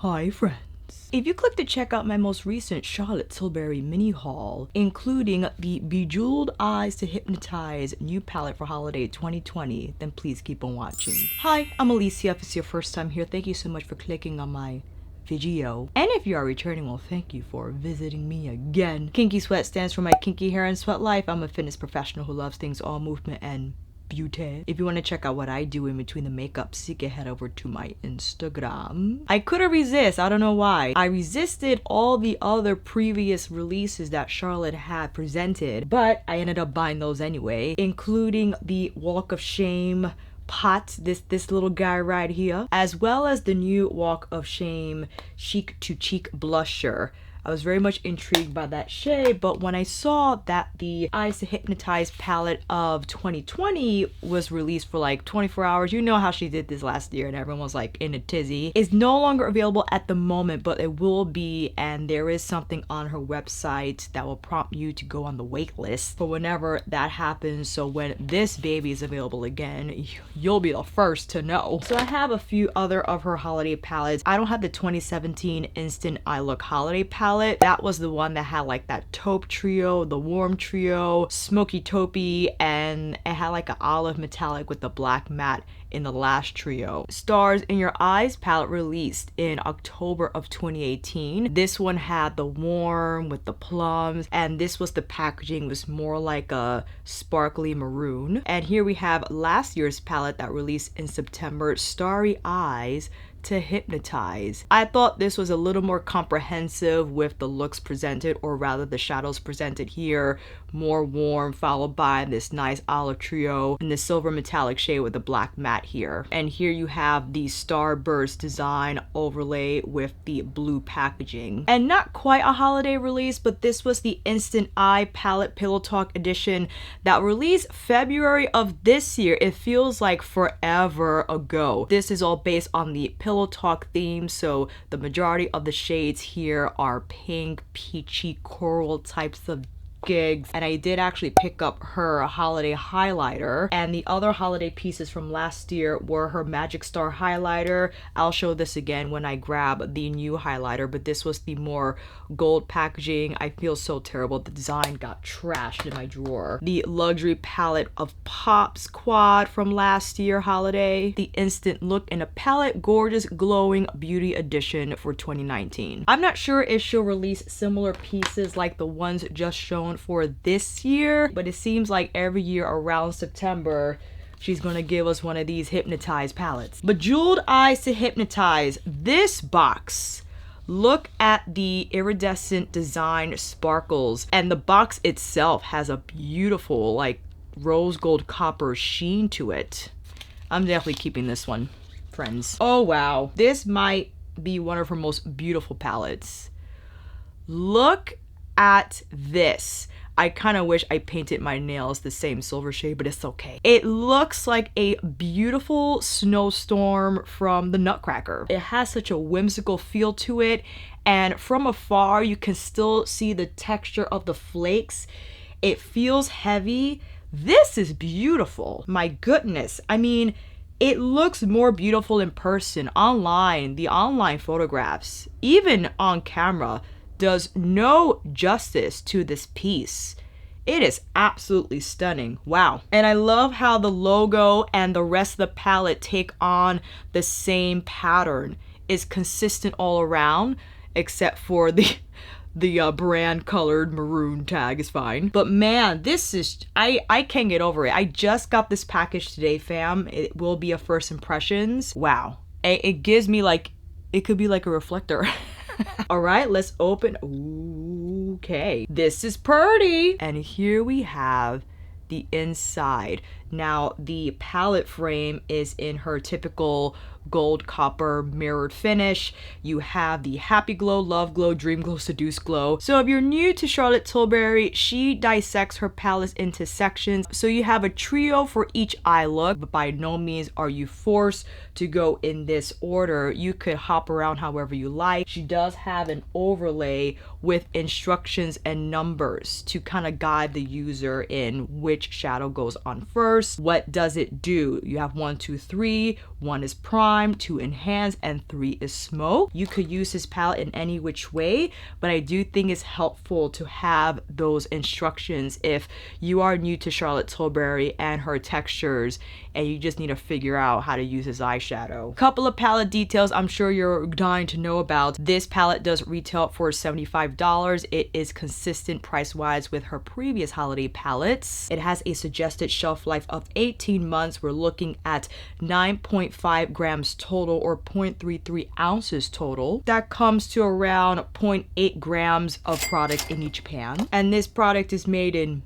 Hi friends. If you click to check out my most recent Charlotte Tilbury mini haul, including the Bejewelled Eyes to Hypnotize new palette for holiday 2020, then please keep on watching. Hi, I'm Alicia. If it's your first time here, thank you so much for clicking on my video. And if you are returning, well, thank you for visiting me again. Kinky Sweat stands for my kinky hair and sweat life. I'm a fitness professional who loves things all movement and beauty. If you want to check out what I do in between the makeups, you can head over to my Instagram. I couldn't resist. I don't know why. I resisted all the other previous releases that Charlotte had presented, but I ended up buying those anyway, including the Walk of Shame pot, this little guy right here, as well as the new Walk of Shame Chic to Cheek blusher. I was very much intrigued by that shade, but when I saw that the Eyes to Hypnotize palette of 2020 was released for like 24 hours, you know how she did this last year and everyone was like in a tizzy. It's no longer available at the moment, but it will be, and there is something on her website that will prompt you to go on the wait list for whenever that happens. So when this baby is available again, you'll be the first to know. So I have a few other of her holiday palettes. I don't have the 2017 Instant Eye Look holiday palette. That was the one that had like that taupe trio, the warm trio, smoky taupey, and it had like an olive metallic with the black matte in the last trio. Stars in Your Eyes palette released in October of 2018. This one had the warm with the plums, and this was the packaging was more like a sparkly maroon. And here we have last year's palette that released in September, Starry Eyes to Hypnotize. I thought this was a little more comprehensive with the looks presented, or rather the shadows presented here, more warm, followed by this nice olive trio and the silver metallic shade with the black matte here. And here you have the starburst design overlay with the blue packaging. And not quite a holiday release, but this was the Instant Eye palette Pillow Talk edition that released February of this year. It feels like forever ago. This is all based on the Pillow Talk theme, so the majority of the shades here are pink, peachy, coral types of gigs. And I did actually pick up her holiday highlighter, and the other holiday pieces from last year were her Magic Star highlighter. I'll show this again when I grab the new highlighter, but this was the more gold packaging. I feel so terrible. The design got trashed in my drawer. The luxury palette of Pops Quad from last year holiday. The Instant Look in a Palette Gorgeous Glowing Beauty Edition for 2019. I'm not sure if she'll release similar pieces like the ones just shown for this year, but it seems like every year around September she's gonna give us one of these Hypnotize palettes. Bejewelled Eyes to Hypnotize. This box, look at the iridescent design sparkles, and the box itself has a beautiful like rose gold copper sheen to it. I'm definitely keeping this one, friends. Oh wow, this might be one of her most beautiful palettes. Look at this. I kind of wish I painted my nails the same silver shade, but it's okay. It looks like a beautiful snowstorm from the Nutcracker. It has such a whimsical feel to it, and from afar you can still see the texture of the flakes. It feels heavy. This is beautiful. My goodness. I mean, it looks more beautiful in person. Online, the online photographs, even on camera, does no justice to this piece. It is absolutely stunning. Wow. And I love how the logo and the rest of the palette take on the same pattern. It's consistent all around, except for the brand colored maroon tag is fine. But man, this is, I can't get over it. I just got this package today, fam. It will be a first impressions. Wow. It gives me like, it could be like a reflector. All right, let's open. Okay, this is pretty. And here we have the inside. Now, the palette frame is in her typical gold copper mirrored finish. You have the Happy Glow, Love Glow, Dream Glow, Seduce Glow. So if you're new to Charlotte Tilbury, she dissects her palettes into sections. So you have a trio for each eye look, but by no means are you forced to go in this order. You could hop around however you like. She does have an overlay with instructions and numbers to kind of guide the user in which shadow goes on first. first, what does it do? You have 1, 2, 3. 1 is prime, 2 enhance, and 3 is smoke. You could use this palette in any which way, but I do think it's helpful to have those instructions if you are new to Charlotte Tilbury and her textures and you just need to figure out how to use this eyeshadow. Couple of palette details I'm sure you're dying to know about. This palette does retail for $75. It is consistent price-wise with her previous holiday palettes. It has a suggested shelf life of 18 months. We're looking at 9.5 grams total, or 0.33 ounces total. That comes to around 0.8 grams of product in each pan. And this product is made in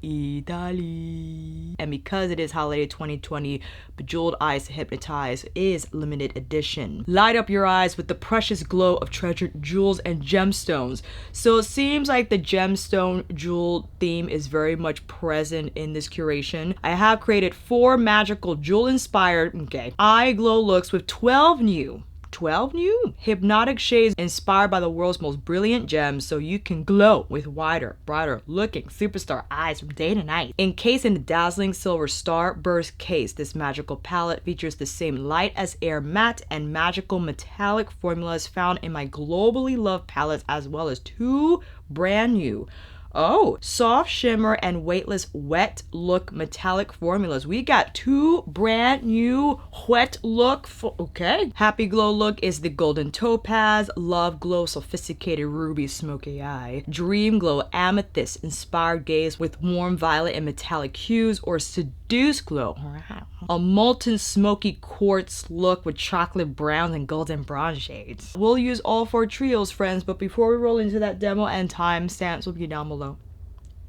Italy. And because it is holiday 2020, Bejeweled Eyes to Hypnotize is limited edition. Light up your eyes with the precious glow of treasured jewels and gemstones. So it seems like the gemstone jewel theme is very much present in this curation. I have created 4 magical jewel inspired eye glow looks with 12 new hypnotic shades inspired by the world's most brilliant gems, so you can glow with wider, brighter looking superstar eyes from day to night. Encased in a dazzling silver starburst case, this magical palette features the same light as air matte and magical metallic formulas found in my globally loved palettes, as well as 2 brand new soft shimmer and weightless wet look metallic formulas. We got 2 brand new wet look Happy Glow look is the golden topaz, love glow sophisticated ruby smoky eye, dream glow amethyst inspired gaze with warm violet and metallic hues, or Seduce Glow, a molten smoky quartz look with chocolate browns and golden bronze shades. We'll use all 4 trios, friends, but before we roll into that demo, and timestamps will be down below,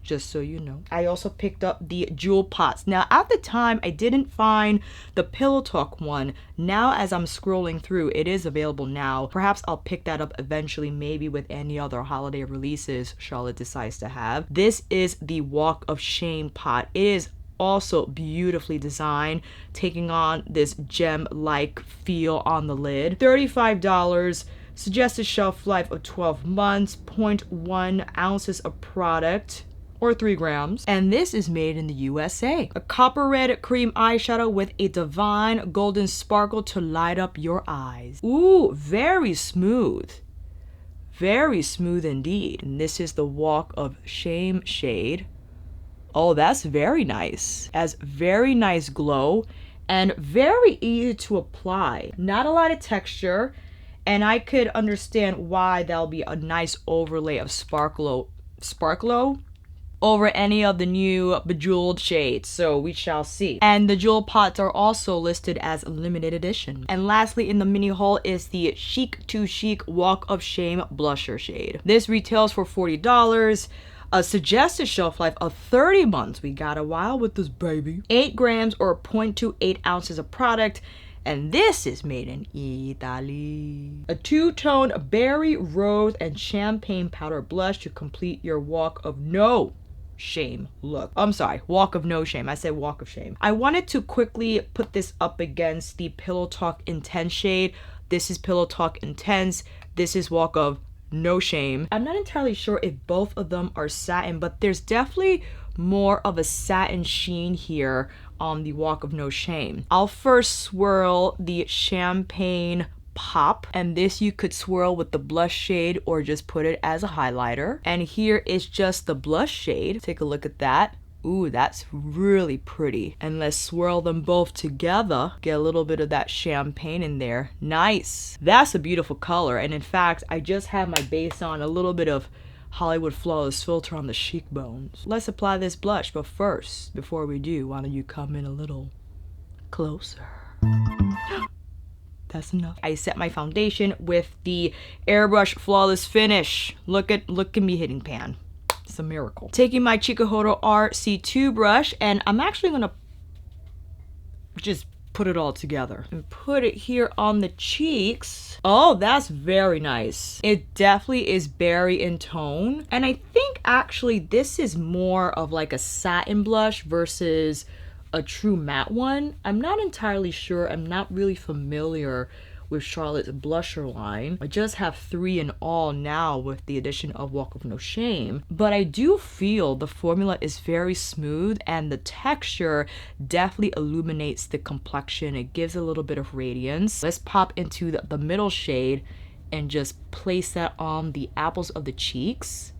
just so you know. I also picked up the jewel pots. Now, at the time, I didn't find the Pillow Talk one. Now, as I'm scrolling through, it is available now. Perhaps I'll pick that up eventually, maybe with any other holiday releases Charlotte decides to have. This is the Walk of Shame pot. It is also beautifully designed, taking on this gem-like feel on the lid. $35. Suggested shelf life of 12 months, 0.1 ounces of product, or 3 grams. And this is made in the USA. A copper red cream eyeshadow with a divine golden sparkle to light up your eyes. Ooh, very smooth. Very smooth indeed. And this is the Walk of Shame shade. Oh, that's very nice. Has very nice glow and very easy to apply. Not a lot of texture, and I could understand why that'll be a nice overlay of sparklo over any of the new bejeweled shades, so we shall see. And the jewel pots are also listed as limited edition. And lastly in the mini haul is the Chic to Chic Walk of Shame blusher shade. This retails for $40. A suggested shelf life of 30 months. We got a while with this baby. 8 grams or 0.28 ounces of product. And this is made in Italy. A 2-tone berry, rose, and champagne powder blush to complete your Walk of No Shame look. I'm sorry, Walk of No Shame. I said Walk of Shame. I wanted to quickly put this up against the Pillow Talk Intense shade. This is Pillow Talk Intense. This is Walk of No Shame. I'm not entirely sure if both of them are satin, but there's definitely more of a satin sheen here on the Walk of No Shame. I'll first swirl the champagne pop, and this you could swirl with the blush shade or just put it as a highlighter. And here is just the blush shade. Take a look at that. Ooh, that's really pretty. And let's swirl them both together. Get a little bit of that champagne in there. Nice. That's a beautiful color. And in fact, I just have my base on, a little bit of Hollywood Flawless filter on the cheekbones. Let's apply this blush, but first, before we do, why don't you come in a little closer? That's enough. I set my foundation with the Airbrush Flawless Finish. Look at me hitting pan. It's a miracle. Taking my Chikuhodo RC2 brush, and I'm actually gonna just put it all together and put it here on the cheeks. Oh, that's very nice. It definitely is berry in tone. And I think actually this is more of like a satin blush versus a true matte one. I'm not entirely sure. I'm not really familiar with Charlotte's blusher line. I just have 3 in all now with the addition of Walk of No Shame. But I do feel the formula is very smooth and the texture definitely illuminates the complexion. It gives a little bit of radiance. Let's pop into the middle shade and just place that on the apples of the cheeks.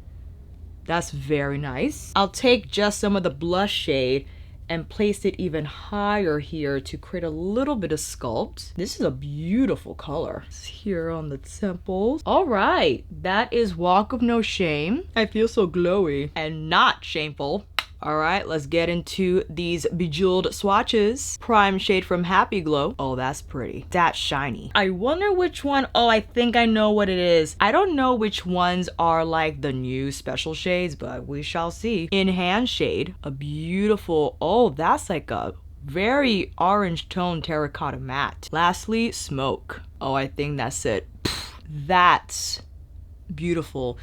That's very nice. I'll take just some of the blush shade and place it even higher here to create a little bit of sculpt. This is a beautiful color. It's here on the temples. All right, that is Walk of No Shame. I feel so glowy and not shameful. All right, let's get into these Bejewelled swatches. Prime shade from Happy Glow. Oh, that's pretty. That's shiny. I wonder which one. Oh, I think I know what it is. I don't know which ones are like the new special shades, but we shall see. Enhanced shade. A beautiful, oh, that's like a very orange tone terracotta matte. Lastly, Smoke. Oh, I think that's it. That's beautiful.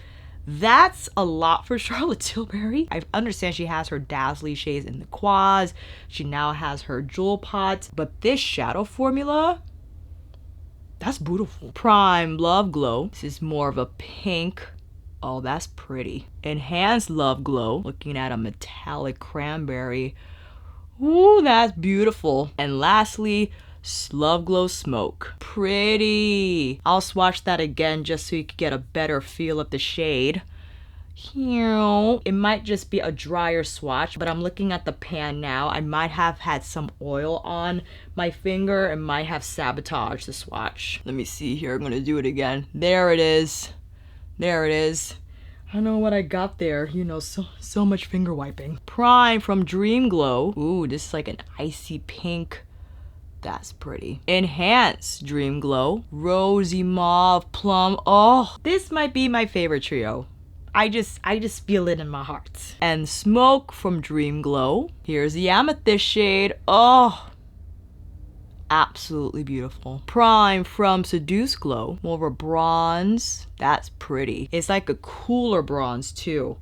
That's a lot for Charlotte Tilbury. I understand she has her dazzly shades in the quads. She now has her jewel pot. But this shadow formula, that's beautiful. Prime Love Glow. This is more of a pink. Oh, that's pretty. Enhanced Love Glow. Looking at a metallic cranberry. Ooh, that's beautiful. And lastly, Love Glow Smoke. Pretty. I'll swatch that again just so you can get a better feel of the shade. It might just be a drier swatch, but I'm looking at the pan now. I might have had some oil on my finger and might have sabotaged the swatch. Let me see here. I'm gonna do it again. There it is. There it is. I don't know what I got there. You know, so much finger wiping. Prime from Dream Glow. Ooh, this is like an icy pink. That's pretty. Enhanced Dream Glow. Rosy Mauve Plum. Oh, this might be my favorite trio. I just feel it in my heart. And Smoke from Dream Glow. Here's the amethyst shade. Oh, absolutely beautiful. Prime from Seduce Glow. More of a bronze. That's pretty. It's like a cooler bronze too.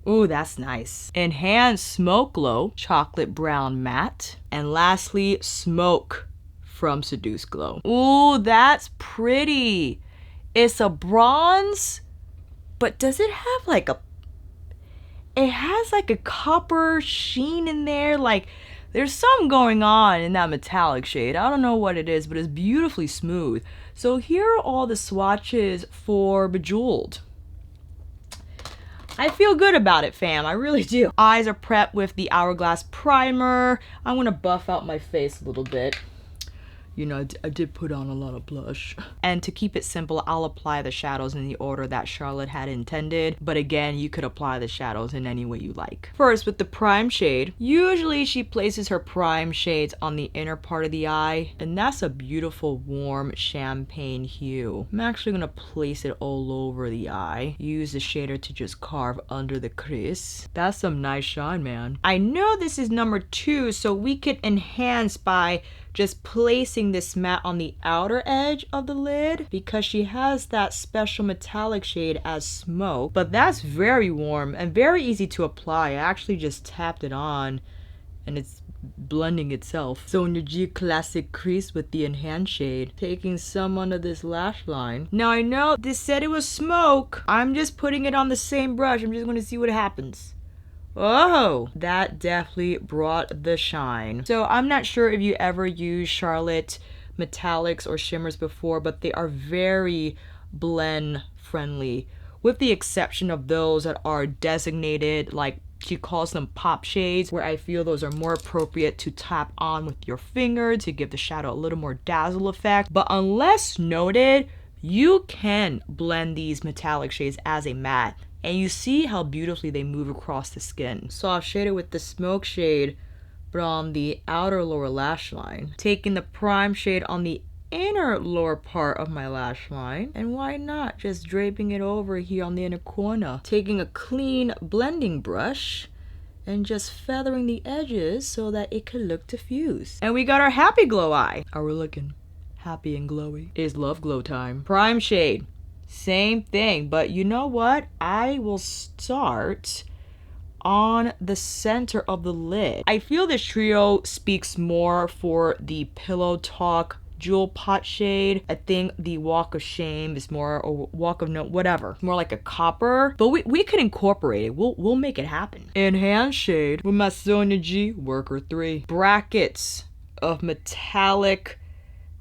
Ooh, that's nice. Enhanced Smoke Glow, chocolate brown matte. And lastly, Smoke from Seduce Glow. Ooh, that's pretty. It's a bronze, but does it have like a, it has like a copper sheen in there. Like there's something going on in that metallic shade. I don't know what it is, but it's beautifully smooth. So here are all the swatches for Bejewelled. I feel good about it, fam. I really do. Eyes are prepped with the Hourglass primer. I'm gonna buff out my face a little bit. You know, I did put on a lot of blush. And to keep it simple, I'll apply the shadows in the order that Charlotte had intended. But again, you could apply the shadows in any way you like. First, with the prime shade, usually she places her prime shades on the inner part of the eye. And that's a beautiful, warm champagne hue. I'm actually gonna place it all over the eye. Use the shader to just carve under the crease. That's some nice shine, man. I know this is number 2, so we could enhance by just placing this matte on the outer edge of the lid because she has that special metallic shade as Smoke. But that's very warm and very easy to apply. I actually just tapped it on and it's blending itself. So in your G Classic crease with the enhanced shade, taking some under this lash line. Now I know this said it was Smoke. I'm just putting it on the same brush. I'm just going to see what happens. Oh, that definitely brought the shine. So I'm not sure if you ever used Charlotte metallics or shimmers before, but they are very blend friendly, with the exception of those that are designated, like she calls them pop shades, where I feel those are more appropriate to tap on with your finger to give the shadow a little more dazzle effect. But unless noted, you can blend these metallic shades as a matte. And you see how beautifully they move across the skin. So I've shaded with the Smoke shade, but on the outer lower lash line. Taking the prime shade on the inner lower part of my lash line. And why not just draping it over here on the inner corner. Taking a clean blending brush and just feathering the edges so that it could look diffused. And we got our Happy Glow eye. Are we looking happy and glowy? It's Love Glow time. Prime shade. Same thing, but you know what? I will start on the center of the lid. I feel this trio speaks more for the Pillow Talk jewel pot shade. I think the Walk of Shame is more, or Walk of No, whatever. More like a copper, but we could incorporate it. We'll make it happen. Enhanced shade with my Sonia G Worker 3. Brackets of metallic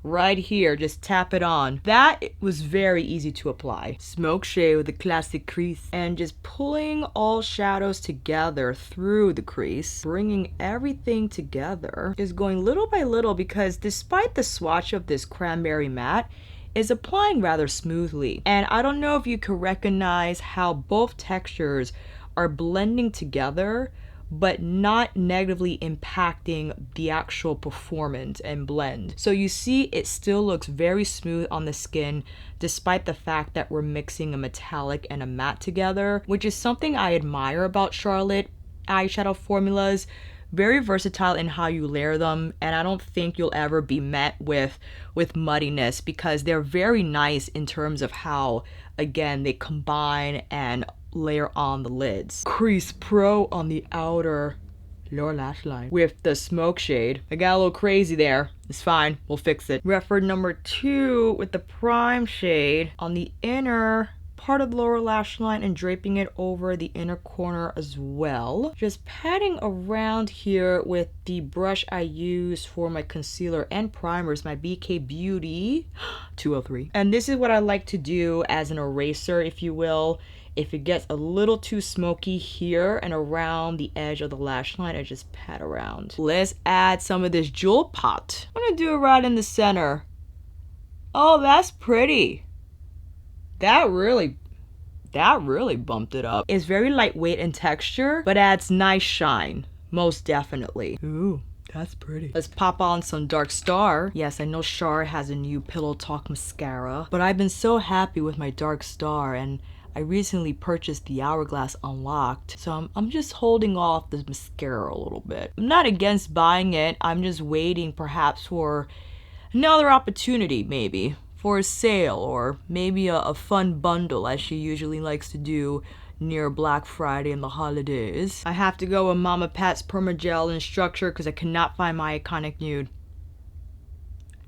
right here, just tap it on. That was very easy to apply. Smoke shade with a classic crease, and just pulling all shadows together through the crease, bringing everything together, is going little by little, because despite the swatch of this cranberry matte, is applying rather smoothly. And I don't know if you can recognize how both textures are blending together, but not negatively impacting the actual performance and blend. So you see it still looks very smooth on the skin, despite the fact that we're mixing a metallic and a matte together, which is something I admire about Charlotte eyeshadow formulas. Very versatile in how you layer them, and I don't think you'll ever be met with muddiness, because they're very nice in terms of how, again, they combine and layer on the lids. Crease Pro on the outer lower lash line with the smoke shade. I got a little crazy there. It's fine, we'll fix it. Referred number 2 with the prime shade on the inner part of the lower lash line and draping it over the inner corner as well. Just patting around here with the brush I use for my concealer and primers, my BK Beauty 203. And this is what I like to do as an eraser, if you will. If it gets a little too smoky here and around the edge of the lash line, I just pat around. Let's add some of this jewel pot. I'm gonna do it right in the center. Oh, that's pretty. That really bumped it up. It's very lightweight in texture, but adds nice shine, most definitely. Ooh, that's pretty. Let's pop on some Dark Star. Yes, I know Char has a new Pillow Talk mascara, but I've been so happy with my Dark Star, and I recently purchased the Hourglass Unlocked, so I'm just holding off the mascara a little bit. I'm not against buying it, I'm just waiting perhaps for another opportunity, maybe for a sale, or maybe a fun bundle, as she usually likes to do near Black Friday and the holidays. I have to go with Mama Pat's Permagel in Structure because I cannot find my iconic nude.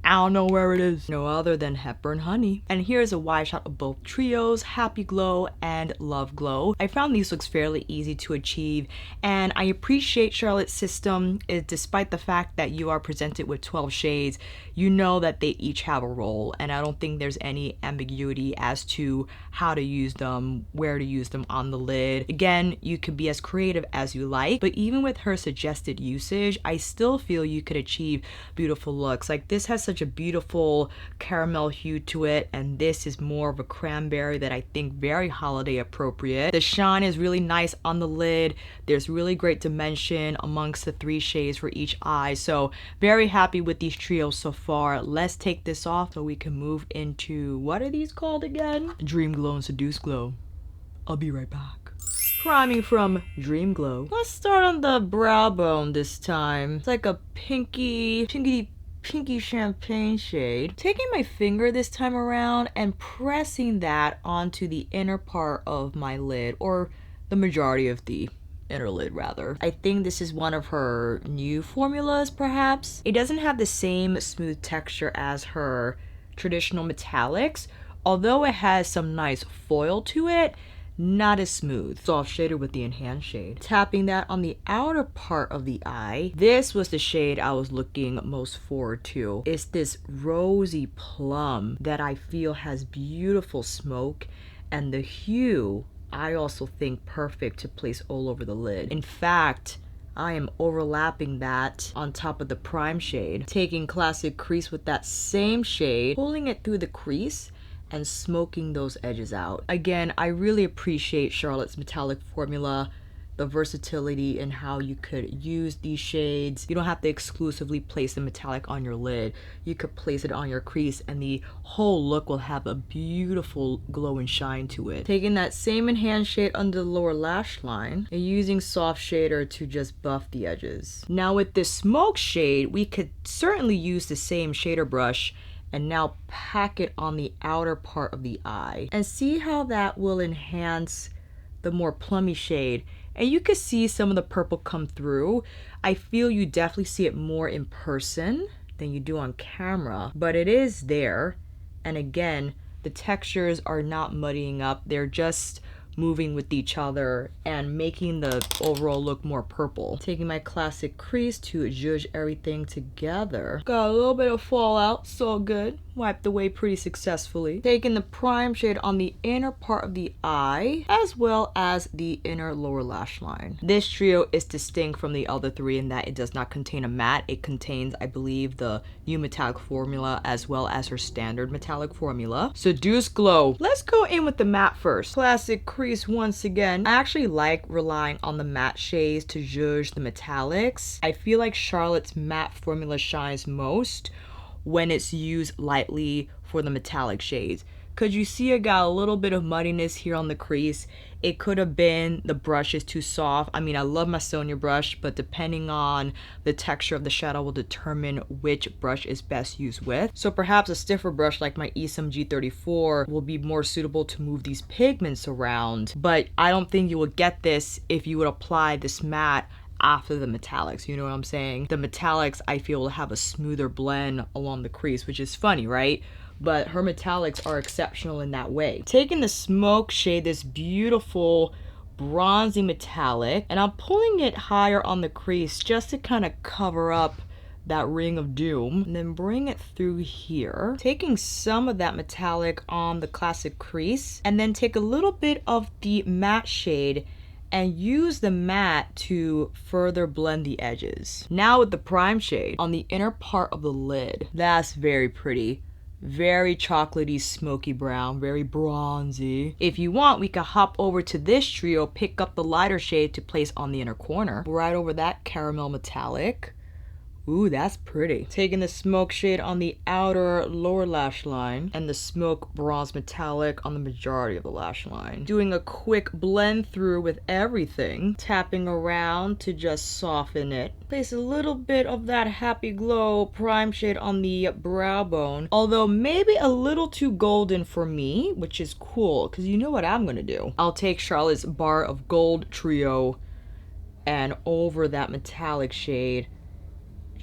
I don't know where it is. No other than Hepburn Honey. And here's a wide shot of both trios, Happy Glow and Love Glow. I found these looks fairly easy to achieve, and I appreciate Charlotte's system. Despite the fact that you are presented with 12 shades, you know that they each have a role, and I don't think there's any ambiguity as to how to use them, where to use them on the lid. Again, you could be as creative as you like, but even with her suggested usage, I still feel you could achieve beautiful looks. Like, this has such a beautiful caramel hue to it, and this is more of a cranberry that I think very holiday appropriate. The shine is really nice on the lid. There's really great dimension amongst the 3 shades for each eye, so very happy with these trios so far. Let's take this off so we can move into, what are these called again? Dream Glow and Seduce Glow. I'll be right back. Priming from Dream Glow. Let's start on the brow bone this time. It's like a pinky champagne shade. Taking my finger this time around and pressing that onto the inner part of my lid, or the majority of the inner lid rather. I think this is one of her new formulas perhaps. It doesn't have the same smooth texture as her traditional metallics, although it has some nice foil to it. Not as smooth. Soft shaded with the enhanced shade. Tapping that on the outer part of the eye. This was the shade I was looking most forward to. It's this rosy plum that I feel has beautiful smoke, and the hue I also think perfect to place all over the lid. In fact, I am overlapping that on top of the prime shade, taking Classic Crease with that same shade, pulling it through the crease, and smoking those edges out. Again, I really appreciate Charlotte's metallic formula, the versatility in how you could use these shades. You don't have to exclusively place the metallic on your lid. You could place it on your crease and the whole look will have a beautiful glow and shine to it. Taking that same enhanced shade under the lower lash line and using soft shader to just buff the edges. Now with this smoke shade, we could certainly use the same shader brush and now pack it on the outer part of the eye and see how that will enhance the more plummy shade. And you can see some of the purple come through. I feel you definitely see it more in person than you do on camera, but it is there. And again, the textures are not muddying up. They're just moving with each other and making the overall look more purple. Taking my classic crease to zhuzh everything together. Got a little bit of fallout, so good. Wiped away pretty successfully. Taking the prime shade on the inner part of the eye, as well as the inner lower lash line. This trio is distinct from the other three in that it does not contain a matte. It contains, I believe, the new metallic formula as well as her standard metallic formula. Seduce Glow. Let's go in with the matte first. Classic crease once again. I actually like relying on the matte shades to zhuzh the metallics. I feel like Charlotte's matte formula shines most when it's used lightly for the metallic shades. Could you see I got a little bit of muddiness here on the crease? It could have been the brush is too soft. I mean, I love my Sonia brush, but depending on the texture of the shadow will determine which brush is best used with. So perhaps a stiffer brush like my Esom G34 will be more suitable to move these pigments around. But I don't think you will get this if you would apply this matte after the metallics, you know what I'm saying? The metallics, I feel, will have a smoother blend along the crease, which is funny, right? But her metallics are exceptional in that way. Taking the smoke shade, this beautiful bronzy metallic, and I'm pulling it higher on the crease just to kind of cover up that ring of doom, and then bring it through here. Taking some of that metallic on the classic crease, and then take a little bit of the matte shade and use the matte to further blend the edges. Now with the prime shade on the inner part of the lid. That's very pretty. Very chocolatey, smoky brown, very bronzy. If you want, we could hop over to this trio, pick up the lighter shade to place on the inner corner. Right over that caramel metallic. Ooh, that's pretty. Taking the smoke shade on the outer lower lash line and the smoke bronze metallic on the majority of the lash line. Doing a quick blend through with everything. Tapping around to just soften it. Place a little bit of that Happy Glow prime shade on the brow bone. Although maybe a little too golden for me, which is cool, because you know what I'm gonna do. I'll take Charlotte's Bar of Gold trio and over that metallic shade,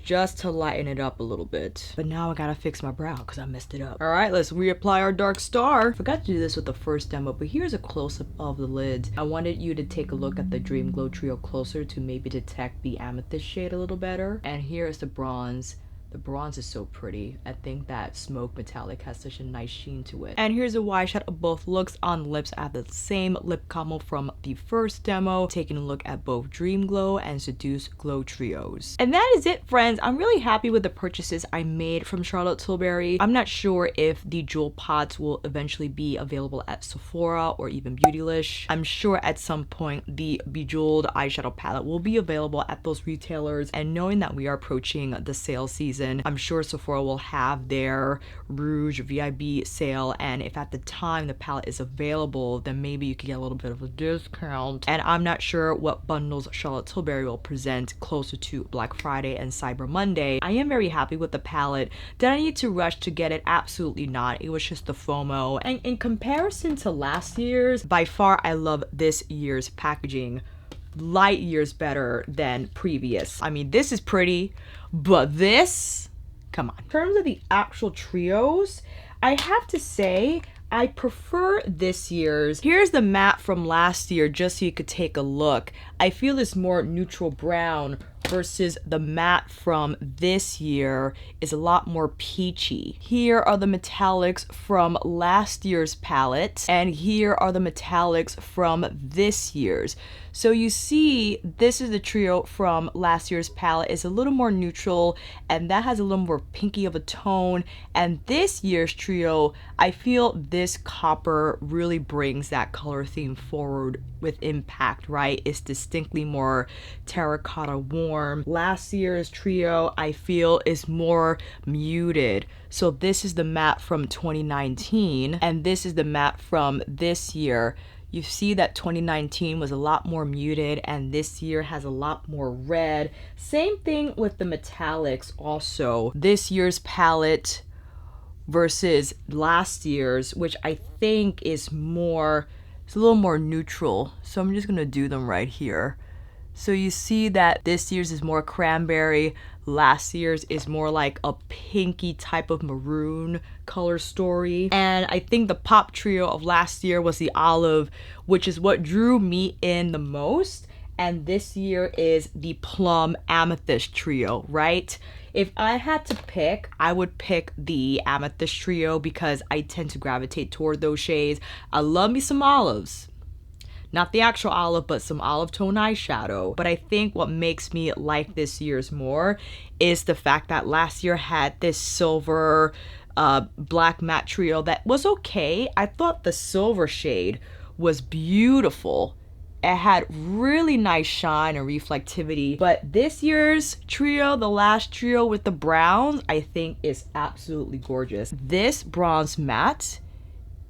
just to lighten it up a little bit. But now I gotta fix my brow because I messed it up. All right, let's reapply our dark star. Forgot to do this with the first demo, but here's a close-up of the lids. I wanted you to take a look at the Dream Glow trio closer to maybe detect the amethyst shade a little better. And here is the bronze. The bronze is so pretty. I think that smoke metallic has such a nice sheen to it. And here's a wide shot of both looks on lips. I have the same lip combo from the first demo. Taking a look at both Dream Glow and Seduce Glow trios. And that is it, friends. I'm really happy with the purchases I made from Charlotte Tilbury. I'm not sure if the jewel pots will eventually be available at Sephora or even Beautylish. I'm sure at some point the Bejewelled eyeshadow palette will be available at those retailers. And knowing that we are approaching the sale season, I'm sure Sephora will have their Rouge VIB sale, and if at the time the palette is available, then maybe you could get a little bit of a discount. And I'm not sure what bundles Charlotte Tilbury will present closer to Black Friday and Cyber Monday. I am very happy with the palette. Did I need to rush to get it? Absolutely not. It was just the FOMO. And in comparison to last year's, by far I love this year's packaging light years better than previous. I mean, this is pretty, but this, come on. In terms of the actual trios, I have to say I prefer this year's. Here's the matte from last year just so you could take a look. I feel it's more neutral brown versus the matte from this year is a lot more peachy. Here are the metallics from last year's palette, and here are the metallics from this year's. So you see, this is the trio from last year's palette. It's a little more neutral, and that has a little more pinky of a tone. And this year's trio, I feel this copper really brings that color theme forward with impact, right? It's distinctly more terracotta warm. Last year's trio, I feel, is more muted. So this is the matte from 2019, and this is the matte from this year. You see that 2019 was a lot more muted, and this year has a lot more red. Same thing with the metallics also. This year's palette versus last year's, which I think is more, it's a little more neutral. So I'm just gonna do them right here. So you see that this year's is more cranberry, Last year's is more like a pinky type of maroon color story. And I think the pop trio of last year was the olive, which is what drew me in the most. And this year is the plum amethyst trio, right? If I had to pick, I would pick the amethyst trio because I tend to gravitate toward those shades. I love me some olives. Not the actual olive, but some olive tone eyeshadow. But I think what makes me like this year's more is the fact that last year had this silver black matte trio that was okay. I thought the silver shade was beautiful. It had really nice shine and reflectivity. But this year's trio, the last trio with the browns, I think is absolutely gorgeous. This bronze matte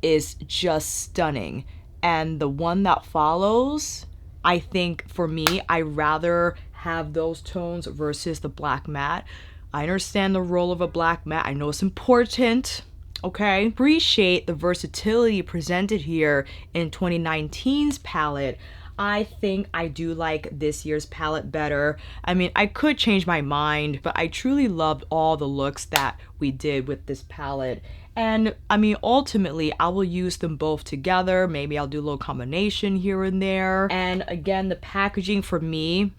is just stunning. And the one that follows, I think for me, I rather have those tones versus the black matte. I understand the role of a black matte. I know it's important. Okay, appreciate the versatility presented here in 2019's palette. I think I do like this year's palette better. I mean, I could change my mind, but I truly loved all the looks that we did with this palette. And I mean, ultimately, I will use them both together. Maybe I'll do a little combination here and there. And again, the packaging for me,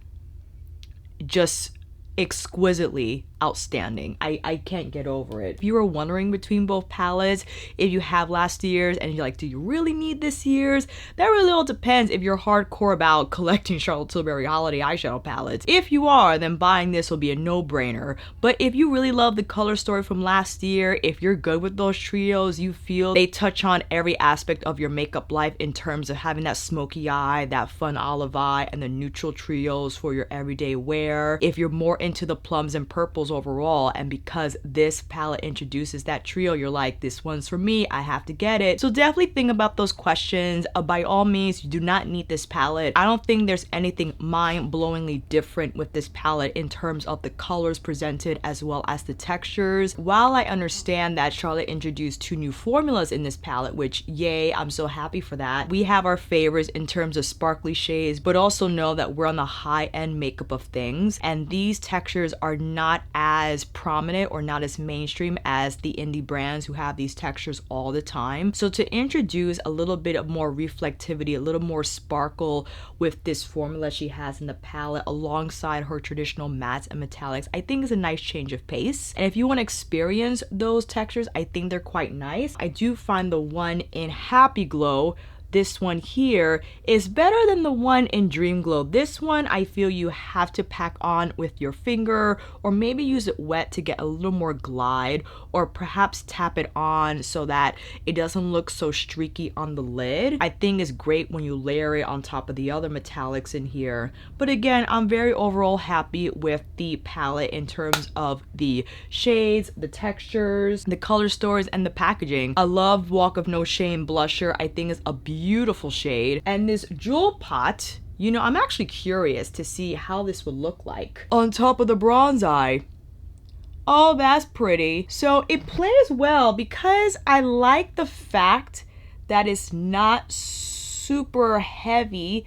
just exquisitely outstanding. I can't get over it. If you were wondering between both palettes, if you have last year's and you're like, do you really need this year's? That really all depends if you're hardcore about collecting Charlotte Tilbury holiday eyeshadow palettes. If you are, then buying this will be a no-brainer. But if you really love the color story from last year, if you're good with those trios, you feel they touch on every aspect of your makeup life in terms of having that smoky eye, that fun olive eye, and the neutral trios for your everyday wear. If you're more into the plums and purples overall, and because this palette introduces that trio, you're like, this one's for me, I have to get it. So definitely think about those questions. By all means, you do not need this palette. I don't think there's anything mind-blowingly different with this palette in terms of the colors presented as well as the textures. While I understand that Charlotte introduced 2 new formulas in this palette, which yay, I'm so happy for that. We have our favorites in terms of sparkly shades, but also know that we're on the high-end makeup of things, and these textures are not as prominent or not as mainstream as the indie brands who have these textures all the time. So to introduce a little bit of more reflectivity, a little more sparkle with this formula she has in the palette alongside her traditional mattes and metallics, I think is a nice change of pace. And if you want to experience those textures, I think they're quite nice. I do find the one in Happy Glow, this one here, is better than the one in Dream Glow. This one I feel you have to pack on with your finger, or maybe use it wet to get a little more glide, or perhaps tap it on so that it doesn't look so streaky on the lid. I think it's great when you layer it on top of the other metallics in here. But again, I'm very overall happy with the palette in terms of the shades, the textures, the color stories, and the packaging. I love Walk of No Shame blusher. I think it's a beautiful shade. And this jewel pot, you know, I'm actually curious to see how this would look like on top of the bronze eye. Oh, that's pretty. So it plays well because I like the fact that it's not super heavy.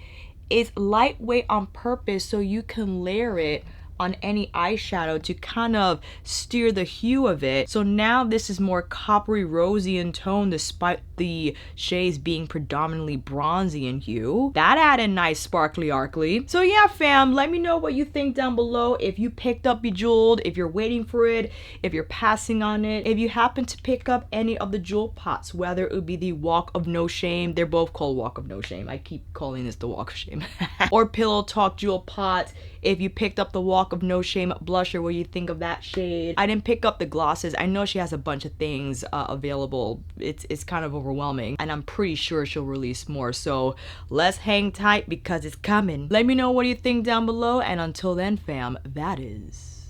It's lightweight on purpose so you can layer it on any eyeshadow to kind of steer the hue of it. So now this is more coppery rosy in tone despite the shades being predominantly bronzy in hue. That added nice sparkly arcly. So yeah fam, let me know what you think down below. If you picked up Bejeweled, if you're waiting for it, if you're passing on it, if you happen to pick up any of the jewel pots, whether it would be the Walk of No Shame, they're both called Walk of No Shame, I keep calling this the Walk of Shame, or Pillow Talk jewel pot. If you picked up the Walk of No Shame blusher, what do you think of that shade? I didn't pick up the glosses. I know she has a bunch of things available. It's kind of overwhelming, and I'm pretty sure she'll release more. So let's hang tight because it's coming. Let me know what you think down below, and until then fam, that is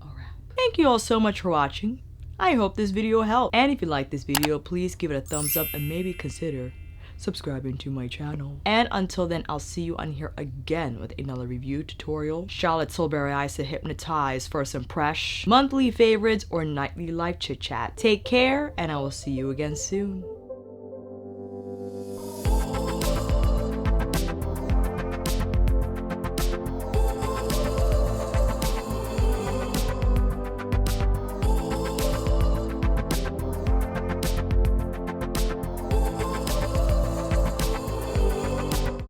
a wrap. Thank you all so much for watching. I hope this video helped. And if you like this video, please give it a thumbs up and maybe consider subscribing to my channel. And until then, I'll see you on here again with another review tutorial. Charlotte Tilbury Eyes to Hypnotize, first impression, monthly favorites, or nightly life chit chat. Take care, and I will see you again soon.